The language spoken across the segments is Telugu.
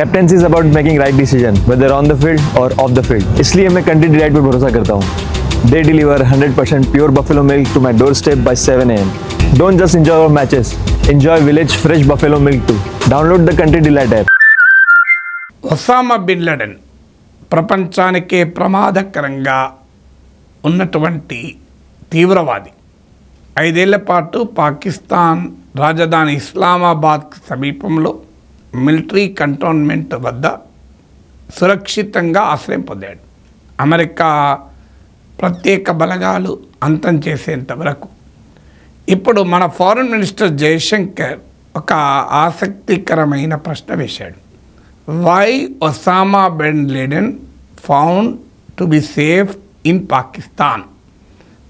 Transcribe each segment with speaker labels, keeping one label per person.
Speaker 1: Captaincy is about making right decision whether on the field और ऑफ द फील्ड, इसलिए मैं कंट्री डिलाइट पर भरोसा करता हूँ। They deliver 100% pure buffalo milk to my doorstep by 7 AM। Don't just enjoy our matches, enjoy village fresh buffalo milk too. Download the country delight app.
Speaker 2: Osama bin Laden ప్రపంచానికే ప్రమాదకరంగా ఉన్నటువంటి తీవ్రవాది 5 ఏళ్ల పాటు పాకిస్తాన్ రాజధాని ఇస్లామాబాద్ సమీపంలో మిలిటరీ కంటోన్మెంట్ వద్ద సురక్షితంగా ఆశ్రయం పొందాడు. అమెరికా ప్రత్యేక బలగాలు అంతం చేసేంత వరకు. ఇప్పుడు మన ఫారెన్ మినిస్టర్ జయశంకర్ ఒక ఆసక్తికరమైన ప్రశ్న వేశాడు. Why Osama bin Laden found to be safe in Pakistan?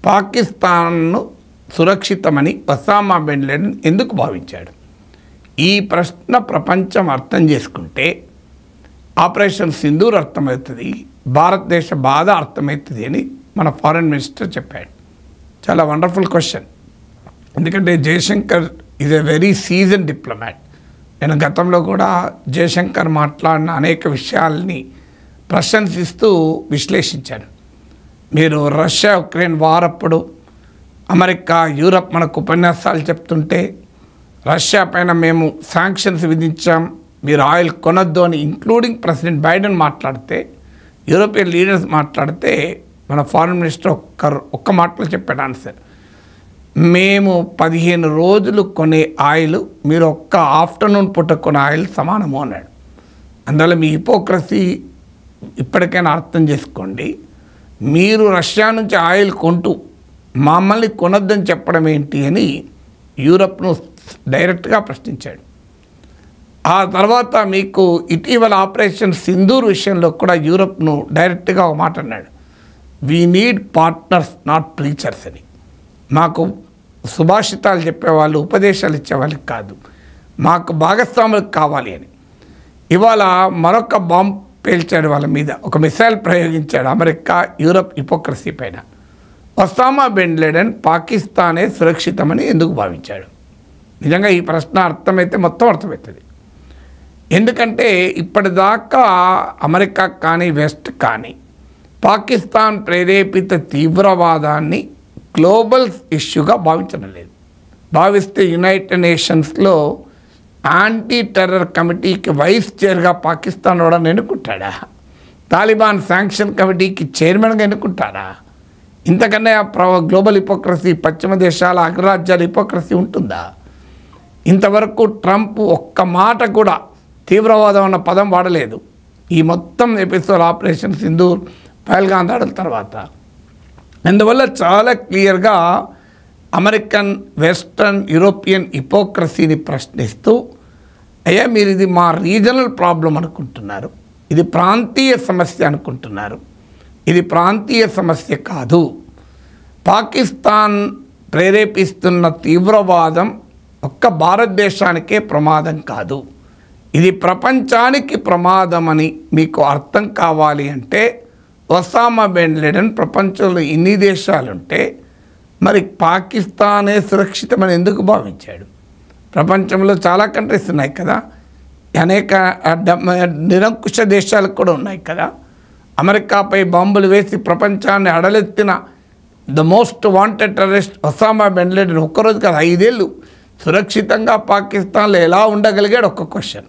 Speaker 2: పాకిస్తాన్ను సురక్షితమని ఒసామా బిన్ లాడెన్ ఎందుకు భావించాడు? ఈ ప్రశ్న ప్రపంచం అర్థం చేసుకుంటే ఆపరేషన్ సింధూర్ అర్థమవుతుంది, భారతదేశ బాధ అర్థమవుతుంది అని మన ఫారెన్ మినిస్టర్ చెప్పాడు. చాలా వండర్ఫుల్ క్వశ్చన్. ఎందుకంటే Jaishankar is a very seasoned diplomat. నేను గతంలో కూడా జయశంకర్ మాట్లాడిన అనేక విషయాల్ని ప్రశంసిస్తూ విశ్లేషించాను. మీరు రష్యా ఉక్రెయిన్ వార్ అప్పుడు అమెరికా యూరప్ మనకు ఉపన్యాసాలు చెప్తుంటే రష్యా పైన మేము శాంక్షన్స్ విధించాం, మీరు ఆయిల్ కొనొద్దు అని ఇంక్లూడింగ్ ప్రెసిడెంట్ బైడెన్ మాట్లాడితే, యూరోపియన్ లీడర్స్ మాట్లాడితే మన ఫారెన్ మినిస్టర్ ఒక్క మాటలో చెప్పాడు ఆన్సర్. మేము 15 రోజులు కొనే ఆయిల్ మీరు ఒక్క ఆఫ్టర్నూన్ పూట కొనే ఆయిల్ సమానము అన్నాడు. అందువల్ల మీ హిపోక్రసీ ఇప్పటికైనా అర్థం చేసుకోండి. మీరు రష్యా నుంచి ఆయిల్ కొంటూ మమ్మల్ని కొనొద్దని చెప్పడం ఏంటి అని యూరప్ను డైరెక్ట్గా ప్రశ్నించాడు. ఆ తర్వాత మీకు ఇటీవల ఆపరేషన్ సింధూర్ విషయంలో కూడా యూరప్ను డైరెక్ట్గా ఒక మాట అన్నాడు. We need partners not preachers అని. మాకు సుభాషితాలు చెప్పేవాళ్ళు, ఉపదేశాలు ఇచ్చేవాళ్ళకి కాదు, మాకు భాగస్వాములకు కావాలి అని. ఇవాళ మరొక బాంబ్ పేల్చాడు వాళ్ళ మీద, ఒక మిసైల్ ప్రయోగించాడు అమెరికా యూరప్ హిపోక్రసీ పైన. ఒసామా బిన్ లాడెన్ పాకిస్తానే సురక్షితమని ఎందుకు భావించాడు? నిజంగా ఈ ప్రశ్న అర్థమైతే మొత్తం అర్థమవుతుంది. ఎందుకంటే ఇప్పటిదాకా అమెరికా కానీ వెస్ట్ కానీ పాకిస్తాన్ ప్రేరేపిత తీవ్రవాదాన్ని గ్లోబల్ ఇష్యూగా భావించడం లేదు. భావిస్తే యునైటెడ్ నేషన్స్లో యాంటీ టెర్రర్ కమిటీకి వైస్ చైర్గా పాకిస్తాన్ కూడా ఎన్నుకుంటాడా? తాలిబాన్ శాంక్షన్ కమిటీకి చైర్మన్గా ఎన్నుకుంటాడా? ఇంతకన్నా గ్లోబల్ హిపోక్రసీ, పశ్చిమ దేశాల అగ్రరాజ్యాల హిపోక్రసీ ఉంటుందా? ఇంతవరకు ట్రంప్ ఒక్క మాట కూడా తీవ్రవాదం అన్న పదం వాడలేదు ఈ మొత్తం ఎపిసోడ్ ఆపరేషన్ సింధూర్ పహల్గాం దాడుల తర్వాత. అందువల్ల చాలా క్లియర్గా అమెరికన్, వెస్టర్న్, యూరోపియన్ హిపోక్రసీని ప్రశ్నిస్తూ, అయ్యా మీరు ఇది మా రీజనల్ ప్రాబ్లం అనుకుంటున్నారు, ఇది ప్రాంతీయ సమస్య అనుకుంటున్నారు, ఇది ప్రాంతీయ సమస్య కాదు. పాకిస్తాన్ ప్రేరేపిస్తున్న తీవ్రవాదం ఒక్క భారతదేశానికే ప్రమాదం కాదు, ఇది ప్రపంచానికి ప్రమాదం అని మీకు అర్థం కావాలి అంటే ఒసామా బిన్ లాడెన్ ప్రపంచంలో ఇన్ని దేశాలుంటే మరి పాకిస్తానే సురక్షితమని ఎందుకు భావించాడు? ప్రపంచంలో చాలా కంట్రీస్ ఉన్నాయి కదా, అనేక నిరంకుశ దేశాలు కూడా ఉన్నాయి కదా. అమెరికాపై బాంబులు వేసి ప్రపంచాన్ని అడలెత్తిన the most wanted terrorist Osama bin Laden ఒక్కరోజు కాదు 5 ఏళ్ళు సురక్షితంగా పాకిస్తాన్లో ఎలా ఉండగలిగాడు? ఒక్క క్వశ్చన్.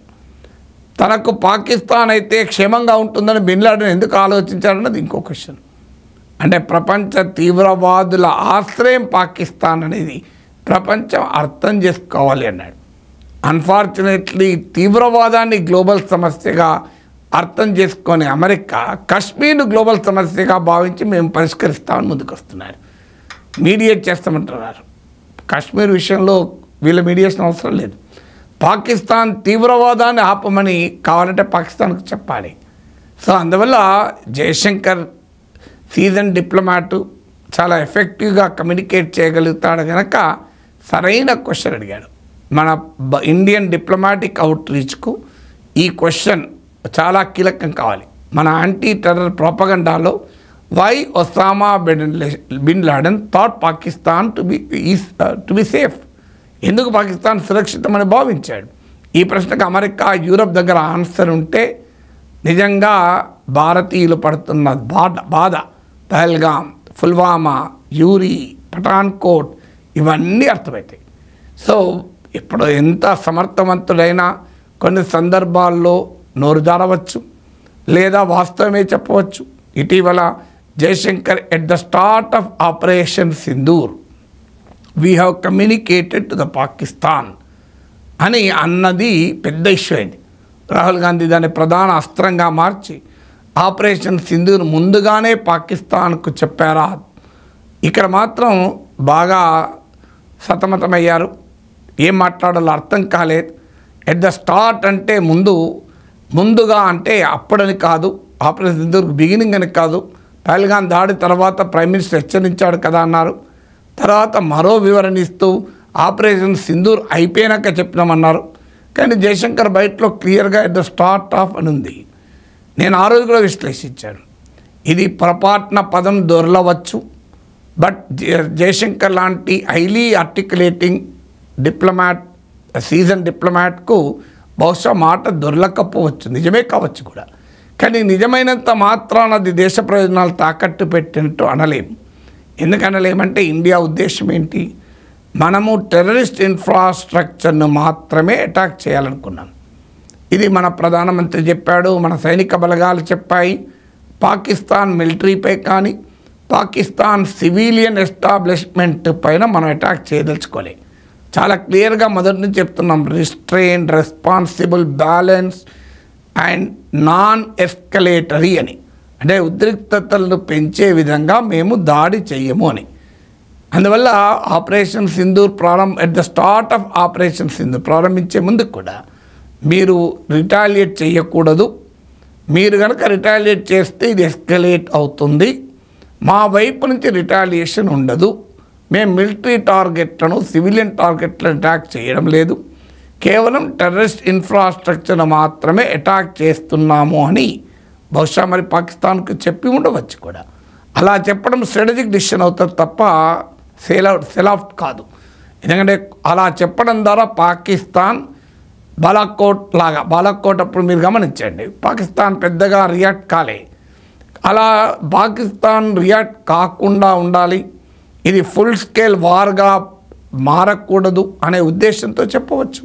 Speaker 2: తనకు పాకిస్తాన్ అయితే క్షేమంగా ఉంటుందని బిన్ లాడెన్ ఎందుకు ఆలోచించాడన్నది ఇంకో క్వశ్చన్. అంటే ప్రపంచ తీవ్రవాదుల ఆశ్రయం పాకిస్తాన్ అనేది ప్రపంచం అర్థం చేసుకోవాలి అన్నాడు. అన్ఫార్చునేట్లీ తీవ్రవాదాన్ని గ్లోబల్ సమస్యగా అర్థం చేసుకొని అమెరికా కశ్మీర్ను గ్లోబల్ సమస్యగా భావించి మేము పరిష్కరిస్తామని ముందుకు వస్తున్నారు, మీడియేట్ చేస్తామంటున్నారు. కశ్మీర్ విషయంలో వీళ్ళ మీడియేషన్ అవసరం లేదు. పాకిస్తాన్ తీవ్రవాదాన్ని ఆపమని కావాలంటే పాకిస్తాన్కు చెప్పాలి. సో అందువల్ల జయశంకర్ సీజన్ డిప్లొమాటు, చాలా ఎఫెక్టివ్గా కమ్యూనికేట్ చేయగలుగుతాడు కనుక సరైన క్వశ్చన్ అడిగాడు. మన ఇండియన్ డిప్లొమాటిక్ అవుట్ రీచ్కు ఈ క్వశ్చన్ చాలా కీలకం కావాలి. మన యాంటీ టెర్రర్ ప్రోపగండాలో why Osama bin Laden thought Pakistan to be safe, ఎందుకు పాకిస్తాన్ సురక్షితమని భావించాడు? ఈ ప్రశ్నకు అమెరికా, యూరప్ దగ్గర ఆన్సర్ ఉంటే నిజంగా భారతీయులు పడుతున్న బాధ పహల్గాం, పుల్వామా, యూరి, పఠాన్కోట్ ఇవన్నీ అర్థమవుతాయి. సో ఇప్పుడు ఎంత సమర్థవంతుడైనా కొన్ని సందర్భాల్లో నోరు జారవచ్చు, లేదా వాస్తవమే చెప్పవచ్చు. ఇటీవల Jaishankar at the start of operation Sindoor we have communicated to the Pakistan అని అన్నది పెద్ద ఇష్యూ అయింది. రాహుల్ గాంధీ దాన్ని ప్రధాన అస్త్రంగా మార్చి ఆపరేషన్ సింధూర్ ముందుగానే పాకిస్తాన్కు చెప్పారా, ఇక్కడ మాత్రం బాగా సతమతమయ్యారు. ఏం మాట్లాడాలో అర్థం కాలేదు. ఎట్ ద స్టార్ట్ అంటే ముందుగా అంటే అప్పుడని కాదు, ఆపరేషన్ సింధూర్ బిగినింగ్ అని కాదు. పహల్గాం దాడి తర్వాత ప్రైమ్ మినిస్టర్ హెచ్చరించాడు కదా అన్నారు. తర్వాత మరో వివరణ ఇస్తూ ఆపరేషన్ సింధూర్ అయిపోయాక చెప్పినామన్నారు. కానీ జయశంకర్ బయటలో క్లియర్గా ఎట్ ద స్టార్ట్ ఆఫ్ అని ఉంది. నేను ఆ రోజు కూడా విశ్లేషించాను, ఇది పొరపాటున పదం దొరలవచ్చు, బట్ జయశంకర్ లాంటి హైలీ ఆర్టికులేటింగ్ డిప్లొమాట్, సీజన్ డిప్లొమాట్కు బహుశా మాట దొరలకపోవచ్చు, నిజమే కావచ్చు కూడా. కానీ నిజమైనంత మాత్రాన అది దేశ ప్రయోజనాలు తాకట్టు పెట్టినట్టు అనలేము. ఎందుకు అనలేమంటే ఇండియా ఉద్దేశం ఏంటి, మనము టెర్రరిస్ట్ ఇన్ఫ్రాస్ట్రక్చర్ను మాత్రమే అటాక్ చేయాలనుకున్నాం. ఇది మన ప్రధానమంత్రి చెప్పాడు, మన సైనిక బలగాలు చెప్పాయి. పాకిస్తాన్ మిలిటరీపై కానీ పాకిస్తాన్ సివిలియన్ ఎస్టాబ్లిష్మెంట్ పైన మనం అటాక్ చేయదలుచుకోలే. చాలా క్లియర్గా మొదటి నుంచి చెప్తున్నాం, restrain, responsible, balance and non escalatory అని. అంటే ఉద్రిక్తతలను పెంచే విధంగా మేము దాడి చెయ్యము అని. అందువల్ల operation Sindoor at the start of operation Sindoor ప్రారంభించే ముందు కూడా మీరు రిటాలియేట్ చేయకూడదు, మీరు కనుక రిటాలియేట్ చేస్తే ఇది ఎస్కలేట్ అవుతుంది, మా వైపు నుంచి రిటాలియేషన్ ఉండదు, మేము మిలిటరీ టార్గెట్లను, సివిలియన్ టార్గెట్లను అటాక్ చేయడం లేదు, కేవలం టెర్రరిస్ట్ ఇన్ఫ్రాస్ట్రక్చర్ను మాత్రమే అటాక్ చేస్తున్నాము అని బహుశా మరి పాకిస్తాన్కు చెప్పి ఉండవచ్చు కూడా. అలా చెప్పడం స్ట్రాటజిక్ డిసిషన్ అవుతుంది తప్ప సెల్ ఆఫ్ కాదు. ఎందుకంటే అలా చెప్పడం ద్వారా పాకిస్తాన్ బాలాకోట్ అప్పుడు మీరు గమనించండి, పాకిస్తాన్ పెద్దగా రియాక్ట్ కాలే. అలా పాకిస్తాన్ రియాక్ట్ కాకుండా ఉండాలి, ఇది ఫుల్ స్కేల్ వార్గా మారకూడదు అనే ఉద్దేశంతో చెప్పవచ్చు.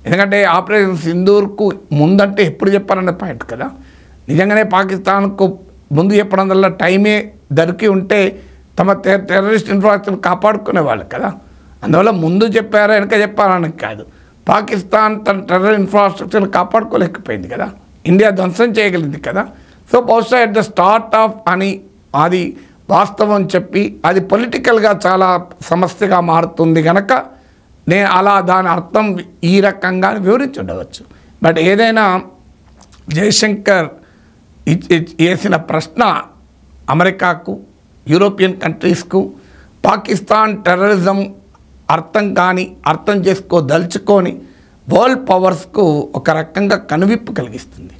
Speaker 2: ఎందుకంటే ఆపరేషన్ సింధూర్కు ముందంటే ఎప్పుడు చెప్పాలనే పాయింట్ కదా. నిజంగానే పాకిస్తాన్కు ముందు చెప్పడం వల్ల టైమే దొరికి ఉంటే తమ టెర్రరిస్ట్ ఇన్ఫ్రాస్ట్రక్చర్ కాపాడుకునే వాళ్ళు కదా. అందువల్ల ముందు చెప్పారా వెనక చెప్పారని కాదు, పాకిస్తాన్ తన టెర్రర్ ఇన్ఫ్రాస్ట్రక్చర్ని కాపాడుకోలేకపోయింది కదా, ఇండియా ధ్వంసం చేయగలిగింది కదా. సో బహుశా ఎట్ ద స్టార్ట్ ఆఫ్ అని అది వాస్తవం చెప్పి అది పొలిటికల్గా చాలా సమస్యగా మారుతుంది కనుక నేను అలా దాని అర్థం ఈ రకంగా వివరించి ఉండవచ్చు. బట్ ఏదైనా జయశంకర్ వేసిన ప్రశ్న అమెరికాకు, యూరోపియన్ కంట్రీస్కు పాకిస్తాన్ టెర్రరిజం అర్థం చేసుకోదలుచుకొని వరల్డ్ పవర్స్కు ఒక రకంగా కనువిప్పు కలిగిస్తుంది.